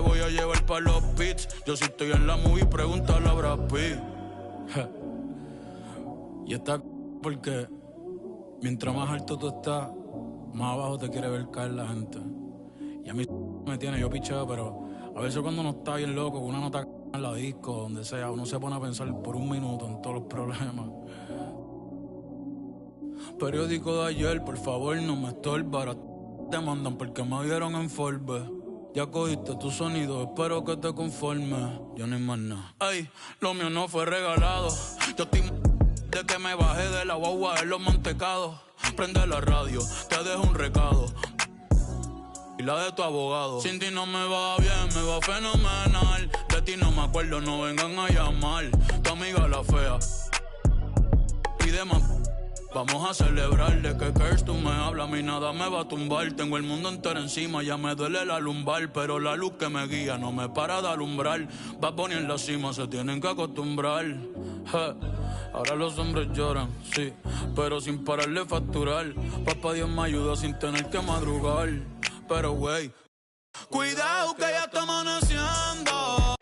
voy a llevar para los pits. Yo si estoy en la movie, pregúntale a Brad Pitt. Y está porque mientras más alto tú estás, más abajo te quiere ver caer la gente. Y a mí me tiene, yo picheo, pero a veces cuando uno está bien loco, con una nota en la disco, donde sea, uno se pone a pensar por un minuto en todos los problemas. Periódico de ayer, por favor, no me estorbara. Te mandan porque me vieron en Forbes. Ya cogiste tu sonido, espero que te conformes. Yo no hay más nada. Ay, lo mío no fue regalado. Yo estoy de que me bajé de la guagua en los mantecados. Prende la radio, te dejo un recado. Y la de tu abogado. Sin ti no me va bien, me va fenomenal. De ti no me acuerdo, no vengan a llamar. Tu amiga la fea. Pide más. Vamos a celebrar de que Curse tú me hablas, a mí nada me va a tumbar. Tengo el mundo entero encima, ya me duele la lumbar. Pero la luz que me guía no me para de alumbrar. Bad Bunny en la cima, se tienen que acostumbrar. Ahora los hombres lloran, sí, pero sin parar de facturar. Papá Dios me ayuda sin tener que madrugar. Pero wey, cuidado que ya está amaneciendo.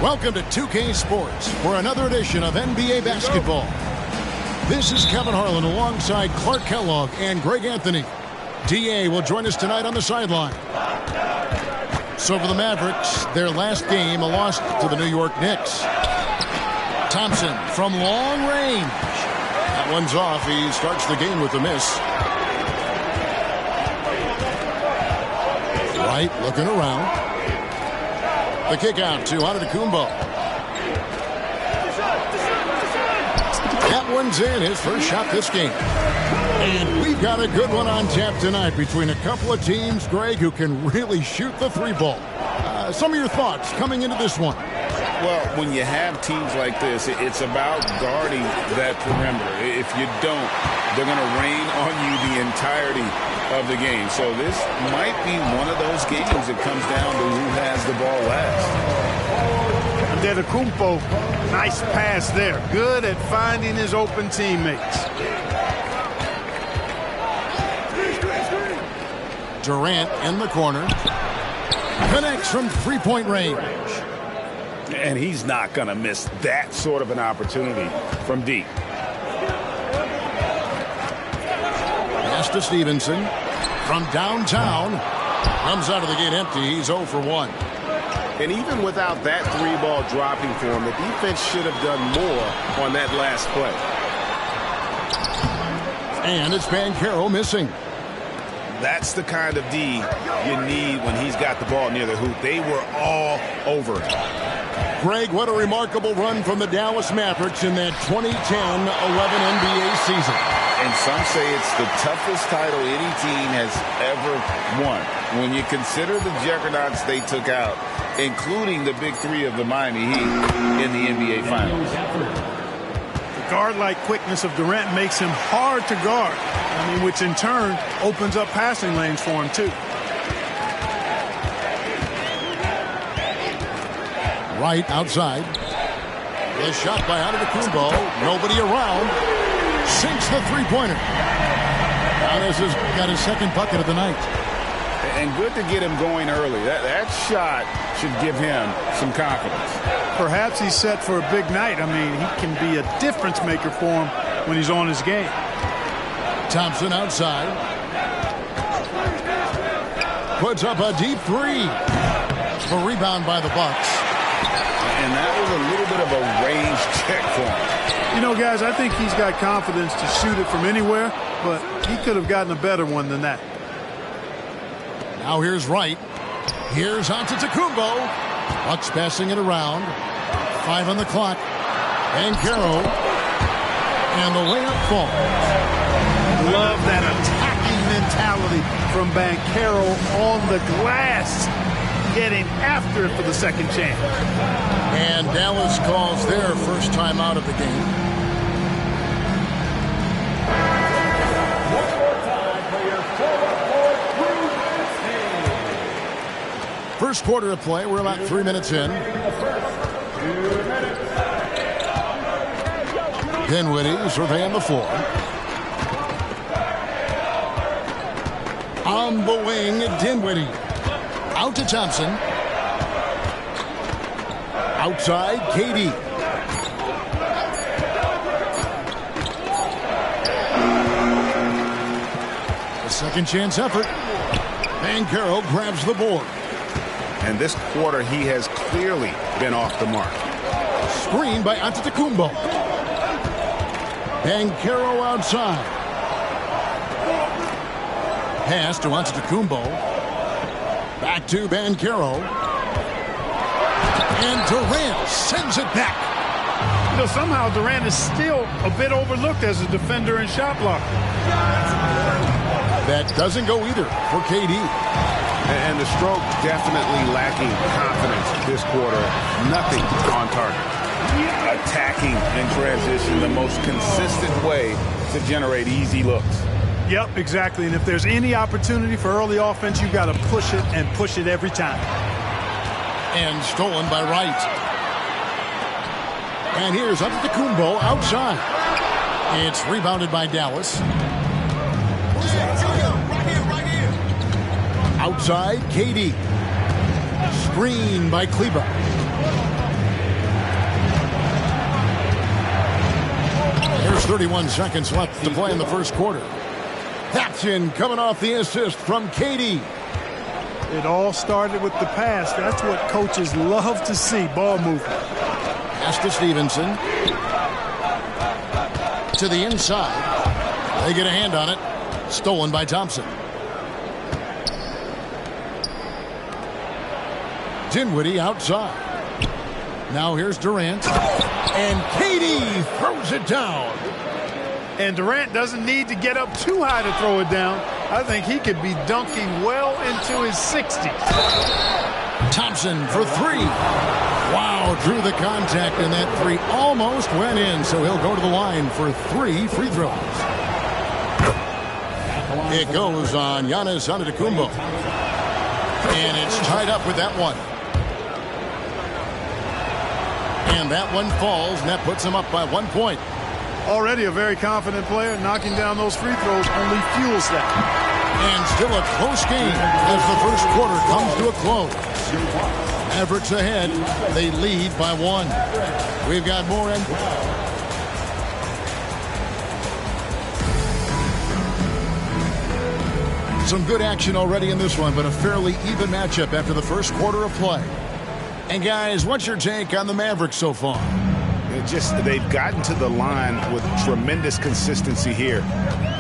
Welcome to 2K Sports for another edition of NBA basketball. This is Kevin Harlan alongside Clark Kellogg and Greg Anthony. DA will join us tonight on the sideline. So for the Mavericks, their last game, a loss to the New York Knicks. Thompson from long range. That one's off. He starts the game with a miss. Wright looking around. The kick out to Antetokounmpo. That one's in, his first shot this game. And we've got a good one on tap tonight between a couple of teams, Greg, who can really shoot the three ball. Some of your thoughts coming into this one. Well, when you have teams like this, it's about guarding that perimeter. If you don't, they're going to rain on you the entirety of the game. So this might be one of those games that comes down to who has the ball last. Antetokounmpo, nice pass there. Good at finding his open teammates. Durant in the corner. Connects from three-point range. And he's not going to miss that sort of an opportunity from deep. Pass to Stevenson. From downtown. Comes out of the gate empty. He's 0 for 1. And even without that three ball dropping for him, the defense should have done more on that last play. And it's Banchero missing. That's the kind of D you need when he's got the ball near the hoop. They were all over it. Greg, what a remarkable run from the Dallas Mavericks in that 2010-11 NBA season. And some say it's the toughest title any team has ever won. When you consider the juggernauts they took out, including the big three of the Miami Heat in the NBA Finals. The guard-like quickness of Durant makes him hard to guard. Which in turn opens up passing lanes for him too. Right outside. The shot by Antetokounmpo. Nobody around. Sinks the three-pointer. Giannis has got his second bucket of the night. And good to get him going early. That shot should give him some confidence. Perhaps he's set for a big night. I mean, he can be a difference maker for him when he's on his game. Thompson outside. Puts up a deep three. A rebound by the Bucks. And that was a little bit of a range check for him. You know, guys, I think he's got confidence to shoot it from anywhere, but he could have gotten a better one than that. Now here's Wright. Here's Antetokounmpo. Bucks passing it around. 5 on the clock. Banchero. And the layup falls. Love that attacking mentality from Banchero on the glass. Getting after it for the second chance. And Dallas calls their first time out of the game. First quarter of play. We're about 3 minutes in. Dinwiddie surveying the floor. On the wing, Dinwiddie. Out to Thompson. Outside, KD. A second chance effort. Banchero grabs the board. And this quarter, he has clearly been off the mark. Screen by Antetokounmpo. Banchero outside. Pass to Antetokounmpo. Back to Banchero. And Durant sends it back. You know, somehow Durant is still a bit overlooked as a defender and shot blocker. That doesn't go either for KD. And the stroke definitely lacking confidence this quarter. Nothing on target. Attacking in transition, the most consistent way to generate easy looks. Yep, exactly. And if there's any opportunity for early offense, you've got to push it and push it every time. And stolen by Wright. And here's Antetokounmpo outside. It's rebounded by Dallas. Outside, KD. Screen by Kleber. There's 31 seconds left to play in the first quarter. Thompson coming off the assist from KD. It all started with the pass. That's what coaches love to see, ball movement. Pass to Stevenson. To the inside. They get a hand on it. Stolen by Thompson. Dinwiddie outside. Now here's Durant. And KD throws it down. And Durant doesn't need to get up too high to throw it down. I think he could be dunking well into his 60s. Thompson for three. Wow, drew the contact, and that three almost went in, so he'll go to the line for 3 free throws. It goes on Giannis Antetokounmpo. And it's tied up with that one. And that one falls, and that puts him up by 1 point. Already a very confident player. Knocking down those free throws only fuels that. And still a close game as the first quarter comes to a close. Mavericks ahead. They lead by 1. We've got more. Some good action already in this one, but a fairly even matchup after the first quarter of play. And guys, what's your take on the Mavericks so far? They've gotten to the line with tremendous consistency here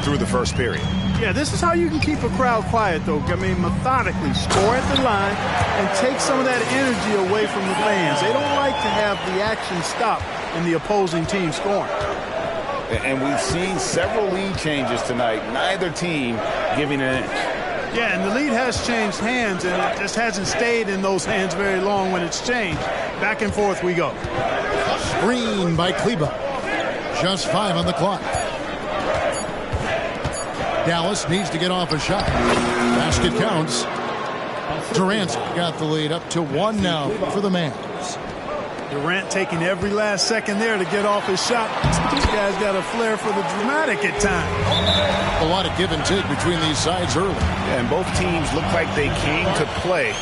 through the first period. Yeah, this is how you can keep a crowd quiet, though. I mean, methodically score at the line and take some of that energy away from the fans. They don't like to have the action stop in the opposing team scoring. And we've seen several lead changes tonight. Neither team giving an inch. Yeah, and the lead has changed hands, and it just hasn't stayed in those hands very long when it's changed. Back and forth we go. Screen by Kleber. Just 5 on the clock. Dallas needs to get off a shot. Basket counts. Durant got the lead up to 1 now for the Mavs. Durant taking every last second there to get off his shot. This guy's got a flair for the dramatic at times. A lot of give and take between these sides early. Yeah, and both teams look like they came to play.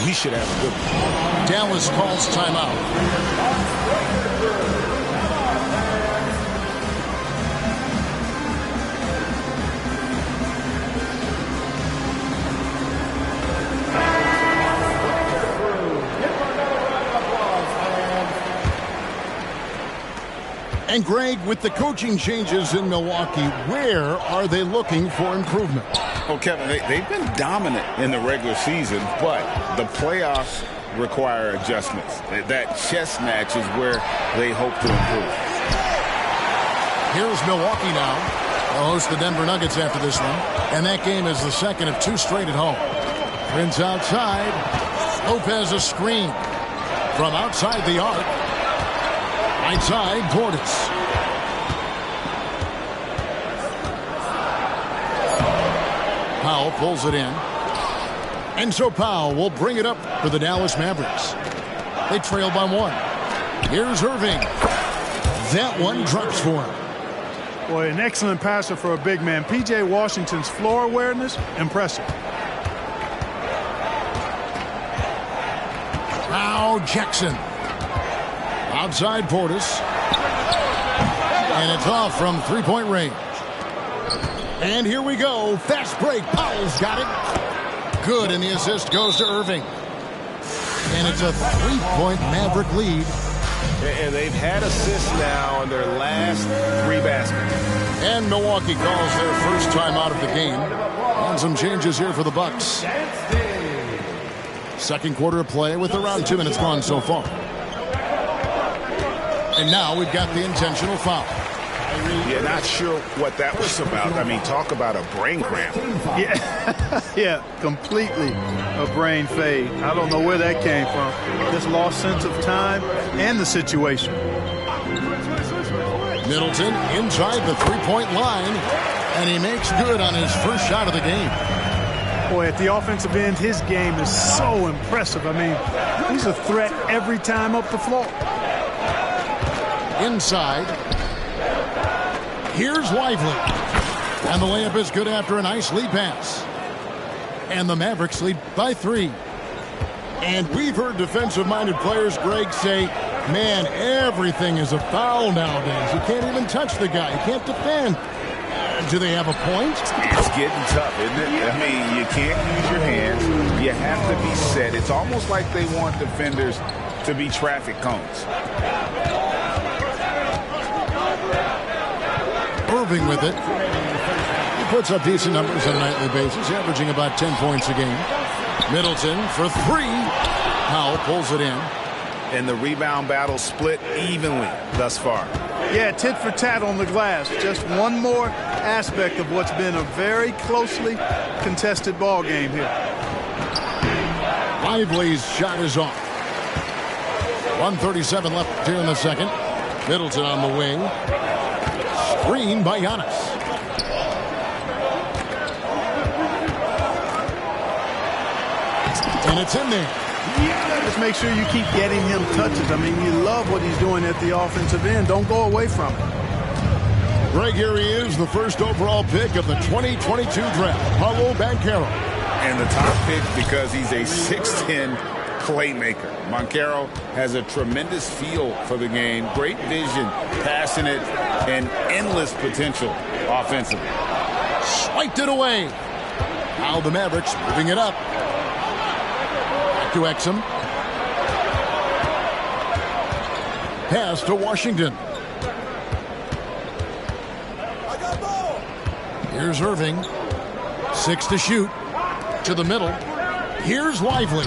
We should have a good one. Dallas calls timeout. And Greg, with the coaching changes in Milwaukee, where are they looking for improvement? Well, Kevin, they've been dominant in the regular season, but the playoffs require adjustments. That chess match is where they hope to improve. Here's Milwaukee now. They'll host the Denver Nuggets after this one. And that game is the second of 2 straight at home. Prince outside. Lopez a screen. From outside the arc. Right side, Portis. Powell pulls it in. And so Powell will bring it up for the Dallas Mavericks. They trail by 1. Here's Irving. That one drops for him. Boy, an excellent passer for a big man. P.J. Washington's floor awareness, impressive. Now Jackson. Outside Portis. And it's off from 3-point range. And here we go. Fast break. Powell's got it. Good, and the assist goes to Irving. And it's a 3-point Maverick lead. And they've had assists now on their last 3 baskets. And Milwaukee calls their first time out of the game. And some changes here for the Bucks. Second quarter of play with around 2 minutes gone so far. And now we've got the intentional foul. Yeah, not sure what that was about. I mean, talk about a brain cramp. Yeah, completely a brain fade. I don't know where that came from. Just lost sense of time and the situation. Middleton inside the 3-point line, and he makes good on his first shot of the game. Boy, at the offensive end, his game is so impressive. I mean, he's a threat every time up the floor. Inside. Here's Lively. And the layup is good after a nice lead pass. And the Mavericks lead by 3. And we've heard defensive-minded players, Greg, say, man, everything is a foul nowadays. You can't even touch the guy. You can't defend. Do they have a point? It's getting tough, isn't it? I mean, you can't use your hands. You have to be set. It's almost like they want defenders to be traffic cones. Irving with it. He puts up decent numbers on a nightly basis, averaging about 10 points a game. Middleton for 3. Powell pulls it in. And the rebound battle split evenly thus far. Yeah, tit for tat on the glass. Just one more aspect of what's been a very closely contested ball game here. Lively's shot is off. 1:37 left here in the second. Middleton on the wing. Screen by Giannis. And it's in there. Just make sure you keep getting him touches. I mean, you love what he's doing at the offensive end. Don't go away from it. Greg, here he is, the first overall pick of the 2022 draft, Paolo Banchero. And the top pick because he's a 6'10" playmaker. Banchero has a tremendous feel for the game, great vision, passing it, and endless potential offensively. Swiped it away. Now the Mavericks moving it up. Back to Exum. Pass to Washington. Here's Irving. 6 to shoot. To the middle. Here's Lively.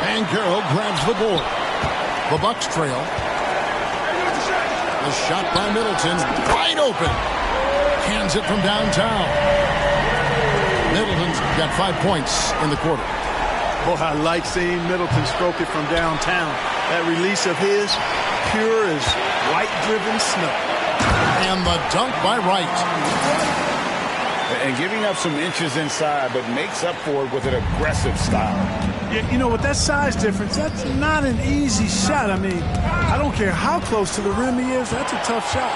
Banchero grabs the board. The Bucks trail. The shot by Middleton. Wide open. Hands it from downtown. Middleton's got 5 points in the quarter. Boy, I like seeing Middleton stroke it from downtown. That release of his, pure as white-driven snow. And the dunk by Wright. And giving up some inches inside, but makes up for it with an aggressive style. Yeah, you know, with that size difference, that's not an easy shot. I mean, I don't care how close to the rim he is, that's a tough shot.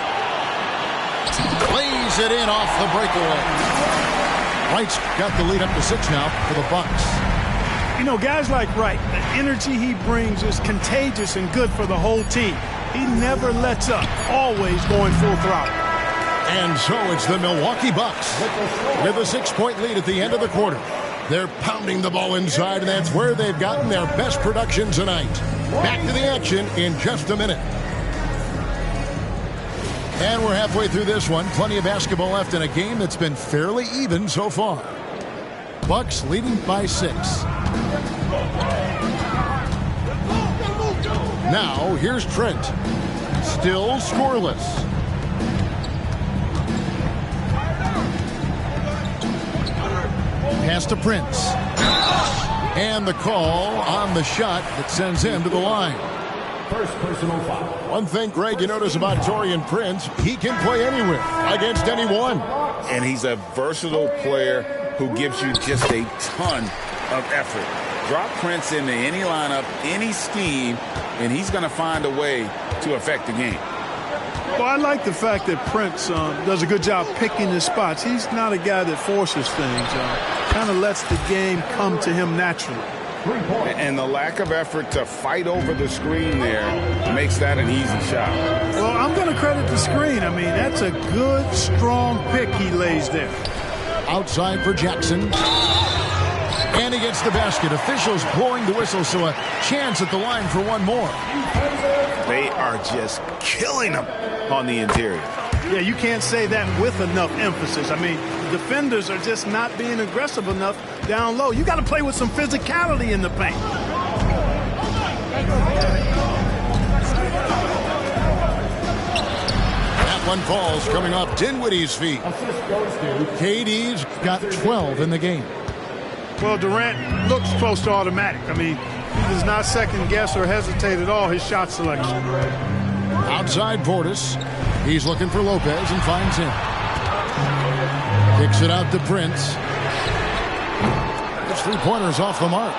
Plays it in off the breakaway. Wright's got the lead up to 6 now for the Bucks. You know, guys like Wright, the energy he brings is contagious and good for the whole team. He never lets up, always going full throttle. And so it's the Milwaukee Bucks with a 6-point lead at the end of the quarter. They're pounding the ball inside, and that's where they've gotten their best production tonight. Back to the action in just a minute. And we're halfway through this one. Plenty of basketball left in a game that's been fairly even so far. Bucks leading by 6. Now, here's Trent. Still scoreless. Pass to Prince. And the call on the shot that sends him to the line. First personal foul. One thing, Greg, you notice about Taurean Prince, he can play anywhere against anyone. And he's a versatile player who gives you just a ton of effort. Drop Prince into any lineup, any scheme, and he's going to find a way to affect the game. Well, I like the fact that Prince does a good job picking his spots. He's not a guy that forces things. Kind of lets the game come to him naturally. And the lack of effort to fight over the screen there makes that an easy shot. Well, I'm going to credit the screen. I mean, that's a good, strong pick he lays there. Outside for Jackson. And he gets the basket. Officials blowing the whistle, so a chance at the line for one more. They are just killing them on the interior. Yeah, you can't say that with enough emphasis. I mean, the defenders are just not being aggressive enough down low. You got to play with some physicality in the paint. That one falls coming off Dinwiddie's feet. KD's got 12 in the game. Well, Durant looks close to automatic. I mean, he does not second guess or hesitate at all his shot selection. Outside Portis. He's looking for Lopez and finds him. Kicks it out to Prince. His 3-pointers off the mark.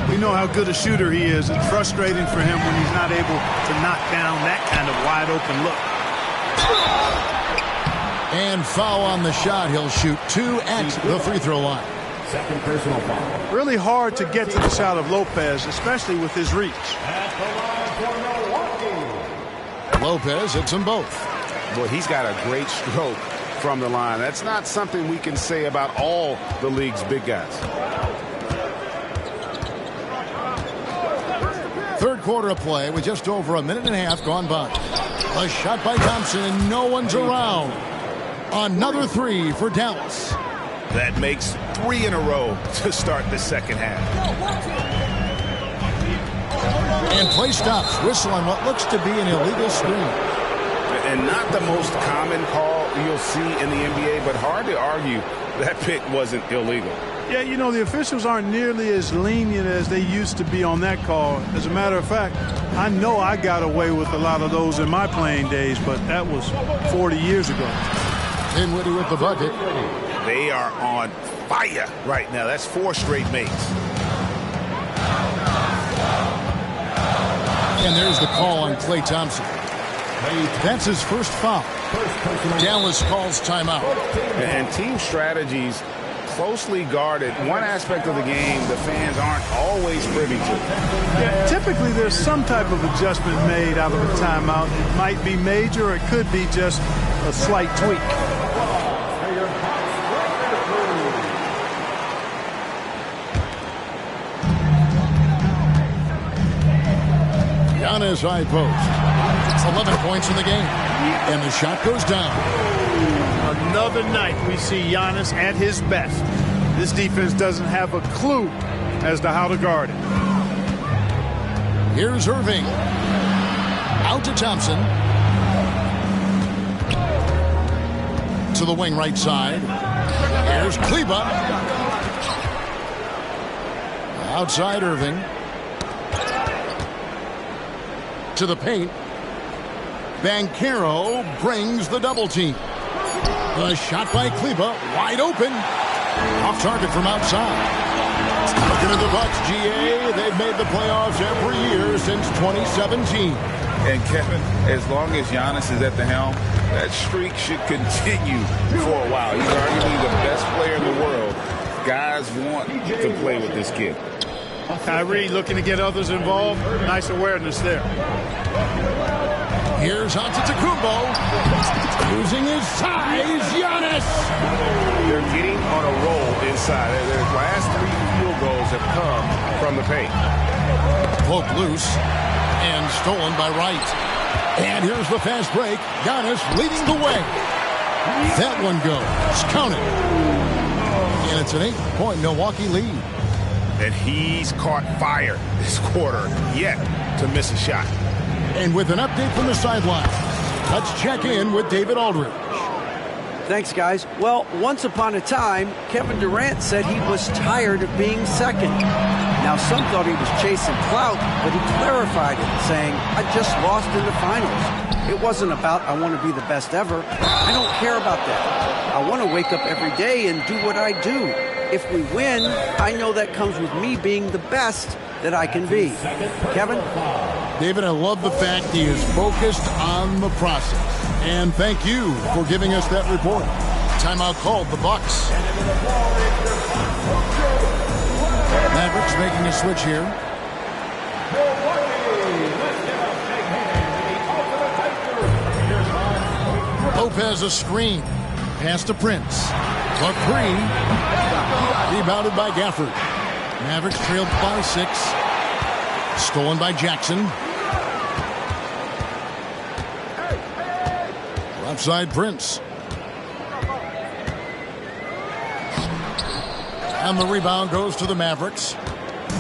We know how good a shooter he is. It's frustrating for him when he's not able to knock down that kind of wide open look. And foul on the shot. He'll shoot 2 at the free throw line. Second personal foul. Really hard to get to the shot of Lopez, especially with his reach. Lopez hits them both. Boy, he's got a great stroke from the line. That's not something we can say about all the league's big guys. Third quarter of play with just over a minute and a half gone by. A shot by Thompson and no one's around. Another 3 for Dallas. That makes 3 in a row to start the second half. And play stops. Whistle on what looks to be an illegal screen. And not the most common call you'll see in the NBA, but hard to argue that pick wasn't illegal. Yeah, you know, the officials aren't nearly as lenient as they used to be on that call. As a matter of fact, I know I got away with a lot of those in my playing days, but that was 40 years ago. Dinwiddie with the bucket. They are on fire right now. That's 4 straight makes. And there's the call on Klay Thompson. That's his first foul. Dallas calls timeout. And team strategies closely guarded. One aspect of the game the fans aren't always privy to. Yeah, typically there's some type of adjustment made out of a timeout. It might be major or it could be just a slight tweak. Giannis high post. It's 11 points in the game. And the shot goes down. Another night we see Giannis at his best. This defense doesn't have a clue as to how to guard it. Here's Irving. Out to Thompson. To the wing right side. Here's Kleber. Outside Irving. To the paint. Banchero brings the double team. A shot by Kleber, wide open. Off target from outside. Looking at the Bucks, GA, they've made the playoffs every year since 2017. And Kevin, as long as Giannis is at the helm, that streak should continue for a while. He's arguably the best player in the world. Guys want to play with this kid. Kyrie looking to get others involved. Nice awareness there. Here's Antetokounmpo. Losing his size, Giannis. They're getting on a roll inside. Their last 3 field goals have come from the paint. Poke loose and stolen by Wright. And here's the fast break. Giannis leading the way. That one goes. Count it. And it's an 8-point Milwaukee lead. And he's caught fire this quarter, yet to miss a shot. And with an update from the sideline, let's check in with David Aldridge. Thanks, guys. Well, once upon a time, Kevin Durant said he was tired of being second. Now, some thought he was chasing clout, but he clarified it, saying, I just lost in the finals. It wasn't about, I want to be the best ever. I don't care about that. I want to wake up every day and do what I do. If we win, I know that comes with me being the best that I can be. Kevin? David, I love the fact he is focused on the process. And thank you for giving us that report. Timeout called, the Bucks. Mavericks making a switch here. Lopez a screen. Pass to Prince. For 3. Rebounded by Gafford. Mavericks trailed by 6. Stolen by Jackson. Left side Prince. And the rebound goes to the Mavericks.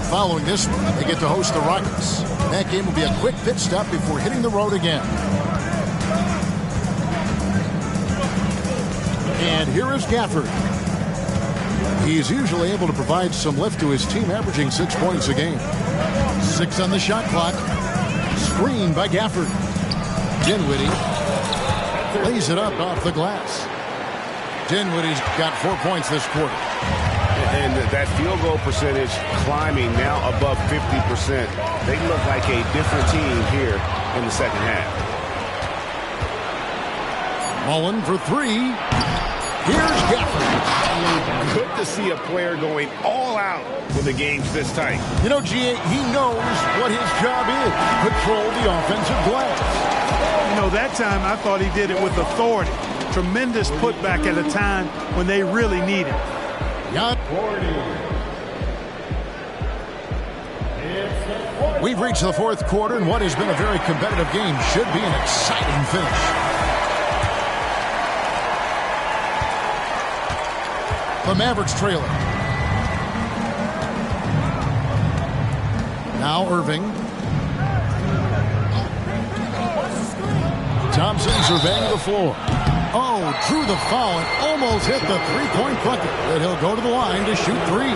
Following this one, they get to host the Rockets. That game will be a quick pit stop before hitting the road again. And here is Gafford. He's usually able to provide some lift to his team, averaging 6 points a game. 6 on the shot clock. Screen by Gafford. Dinwiddie lays it up off the glass. Dinwiddie's got 4 points this quarter. And that field goal percentage climbing now above 50%. They look like a different team here in the second half. Mullen for 3. Here's Gafford. Good to see a player going all out when the game's this tight. You know, GA, he knows what his job is. Control the offensive glass. You know, that time I thought he did it with authority. Tremendous putback at a time when they really need it. We've reached the fourth quarter, and what has been a very competitive game should be an exciting finish. The Mavericks trailing. Now Irving. Thompson surveying the floor. Oh, drew the foul and almost hit the three-point bucket. But he'll go to the line to shoot 3.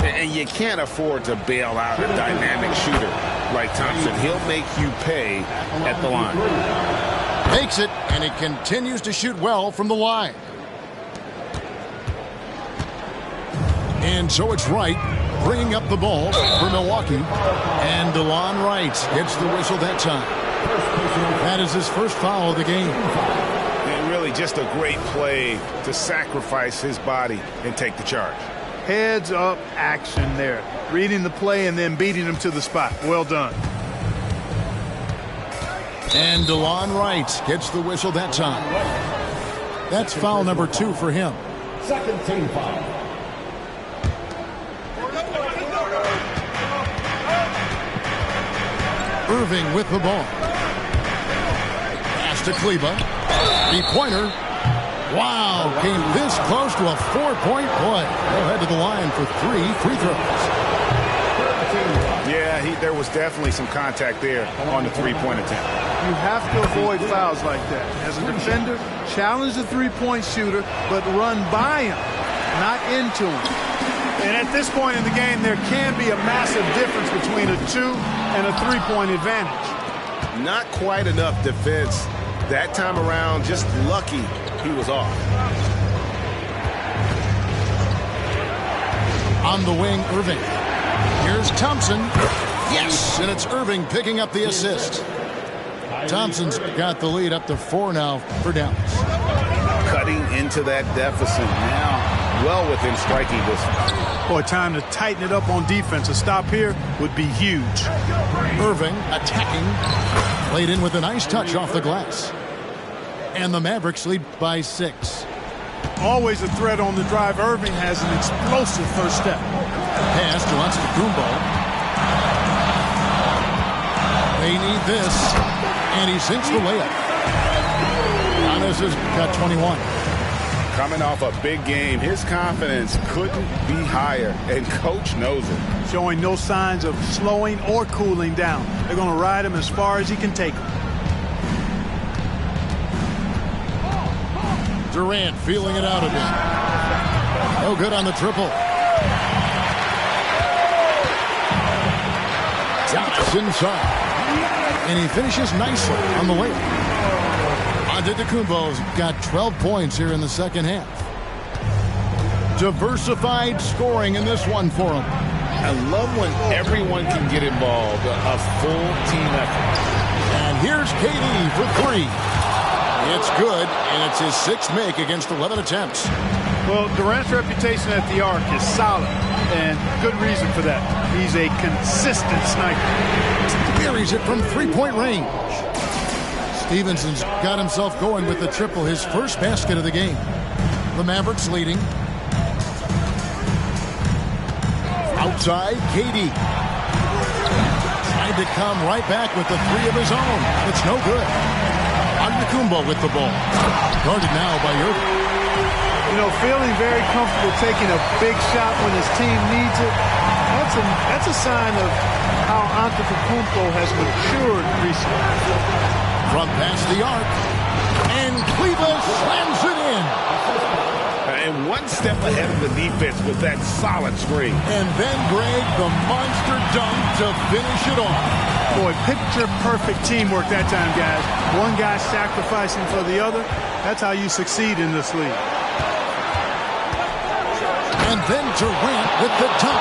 And you can't afford to bail out a dynamic shooter like Thompson. He'll make you pay at the line. Makes it, and he continues to shoot well from the line. And so it's Wright bringing up the ball for Milwaukee. And DeLon Wright gets the whistle that time. That is his first foul of the game. And really just a great play to sacrifice his body and take the charge. Heads up action there. Reading the play and then beating him to the spot. Well done. And DeLon Wright gets the whistle that time. That's foul number 2 for him. Second team foul. Irving with the ball. Pass to Kleba. Three-pointer. Wow, came this close to a 4-point play. They'll head to the line for 3 free throws. Yeah, there was definitely some contact there on the three-point attempt. You have to avoid fouls like that. As a defender, challenge the three-point shooter, but run by him, not into him. And at this point in the game, there can be a massive difference between a 2 and a 3-point advantage. Not quite enough defense that time around. Just lucky he was off. On the wing, Irving. Here's Thompson. Yes, and it's Irving picking up the assist. Thompson's got the lead up to 4 now for Dallas. Cutting into that deficit now, well within striking distance. Boy, time to tighten it up on defense. A stop here would be huge. Irving attacking. Laid in with a nice touch off the glass. And the Mavericks lead by 6. Always a threat on the drive. Irving has an explosive first step. Pass to Antetokounmpo. They need this. And he sinks the layup. Giannis has got 21. Coming off a big game, his confidence couldn't be higher, and coach knows it. Showing no signs of slowing or cooling down. They're going to ride him as far as he can take him. Durant feeling it out a bit. No good on the triple. Giannis inside. And he finishes nicely on the layup. Antetokounmpo's got 12 points here in the second half. Diversified scoring in this one for him. I love when everyone can get involved, a full team effort. And here's KD for 3. It's good, and it's his 6th make against 11 attempts. Well, Durant's reputation at the arc is solid, and good reason for that. He's a consistent sniper. Buries it from 3-point range. Stevenson's got himself going with the triple, his first basket of the game. The Mavericks leading. Outside, KD. Tried to come right back with the 3 of his own. It's no good. Antetokounmpo with the ball. Guarded now by Irving. You know, feeling very comfortable taking a big shot when his team needs it. That's a sign of how Antetokounmpo has matured recently. From past the arc. And Cleveland slams it in. And one step ahead of the defense with that solid screen. And then Greg, the monster dunk to finish it off. Boy, picture-perfect teamwork that time, guys. One guy sacrificing for the other. That's how you succeed in this league. And then Durant with the dunk.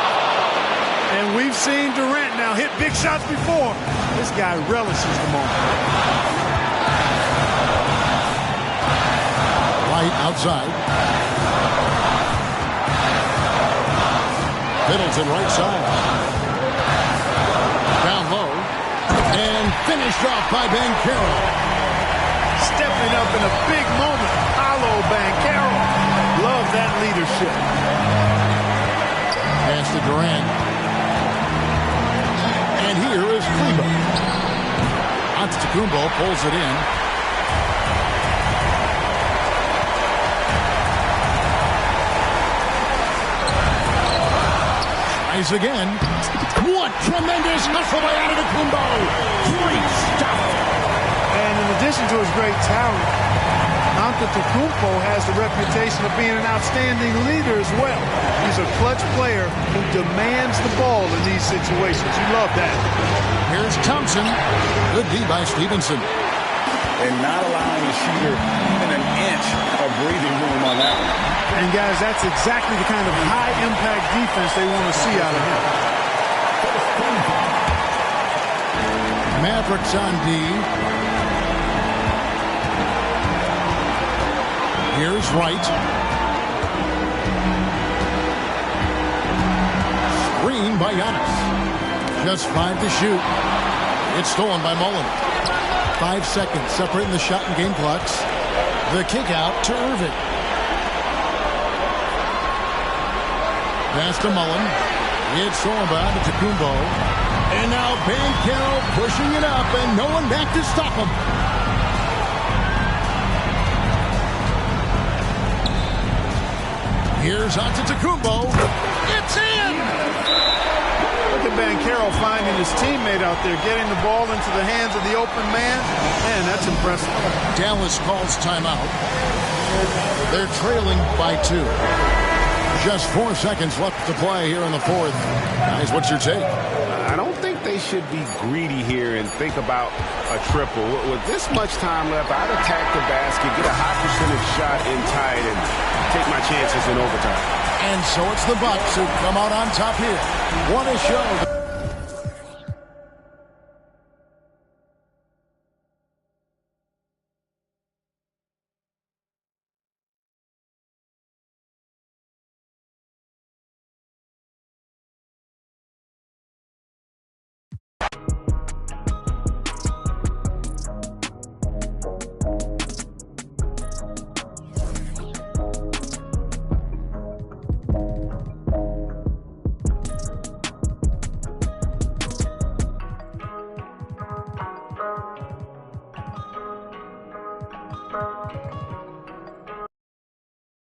And we've seen Durant now hit big shots before. This guy relishes the moment. Right outside. Middleton right side. Down low. And finished off by Banchero. Stepping up in a big moment. Paolo Banchero. Love that leadership. Pass to Durant. And here is Cleveland. Antetokounmpo pulls it in. Tries again. What tremendous hustle by Antetokounmpo. Great stuff. And in addition to his great talent, Antetokounmpo has the reputation of being an outstanding leader as well. He's a clutch player who demands the ball in these situations. You love that. Here's Thompson. Good D by Stevenson. And not allowing the shooter even an inch of breathing room on that one. And guys, that's exactly the kind of high-impact defense they want to see out of him. Mavericks on D. Here's Wright. Screen by Giannis. Just 5 to shoot. It's stolen by Mullen. 5 seconds separating the shot and game clocks. The kick out to Irving. Pass to Mullen. It's stolen by Antetokounmpo. And now Banchero pushing it up and no one back to stop him. Here's Antetokounmpo. It's in! Look at Banchero finding his teammate out there, getting the ball into the hands of the open man. Man, that's impressive. Dallas calls timeout. They're trailing by 2. Just 4 seconds left to play here in the fourth. Guys, what's your take? I don't think they should be greedy here and think about a triple. With this much time left, I'd attack the basket, get a high percentage shot in tight, and take my chances in overtime. And so it's the Bucks who come out on top here. What a show.